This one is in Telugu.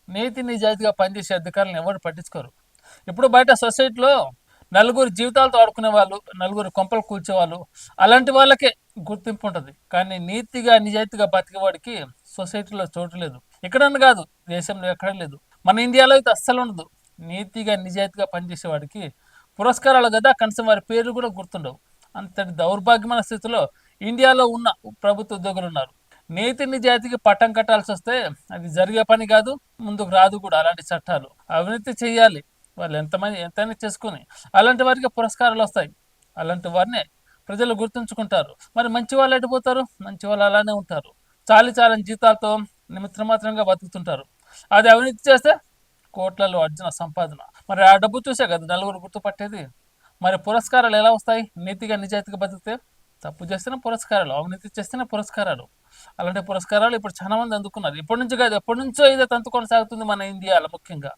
నీతి నిజాయితీగా పనిచేసే అధికారులను ఎవరు పట్టించుకోరు. ఇప్పుడు బయట సొసైటీలో నలుగురు జీవితాలతో ఆడుకునే వాళ్ళు, నలుగురు కొంపలు కూల్చేవాళ్ళు, అలాంటి వాళ్ళకే గుర్తింపు ఉంటుంది. కానీ నీతిగా నిజాయితీగా బతికేవాడికి సొసైటీలో చోటు లేదు. ఎక్కడన్నా కాదు, దేశంలో ఎక్కడ లేదు. మన ఇండియాలో అయితే అస్సలు ఉండదు. నీతిగా నిజాయితీగా పనిచేసేవాడికి పురస్కారాలు కదా, కనీసం వారి పేర్లు కూడా గుర్తుండవు. అంతటి దౌర్భాగ్యమైన స్థితిలో ఇండియాలో ఉన్న ప్రభుత్వ ఉద్యోగులు ఉన్నారు. నీతి నిజాయితీకి పట్టం కట్టాల్సి వస్తే అది జరిగే పని కాదు, ముందుకు రాదు కూడా అలాంటి చట్టాలు. అవినీతి చేయాలి వాళ్ళు, ఎంతమంది ఎంతైనా చేసుకుని, అలాంటి వారికి పురస్కారాలు వస్తాయి. అలాంటి వారినే ప్రజలు గుర్తుంచుకుంటారు. మరి మంచి వాళ్ళు ఎడిపోతారు, మంచి వాళ్ళు అలానే ఉంటారు. చాలని జీతాలతో నిమిత్ర మాత్రంగా బతుకుతుంటారు. అది అవినీతి చేస్తే కోట్లలో అర్జున సంపాదన. మరి ఆ డబ్బు చూసే కదా నలుగురు గుర్తుపట్టేది. మరి పురస్కారాలు ఎలా వస్తాయి? నీతిగా నిజాయితీగా బతికితే. తప్పు చేస్తేనే పురస్కారాలు, అవినీతి చేస్తేనే పురస్కారాలు. అలాంటి పురస్కారాలు ఇప్పుడు చాలా మంది అందుకున్నారు. ఇప్పటి నుంచి కాదు, ఎప్పటి నుంచో ఇదే తంతు కొనసాగుతుంది మన ఇండియాలో ముఖ్యంగా.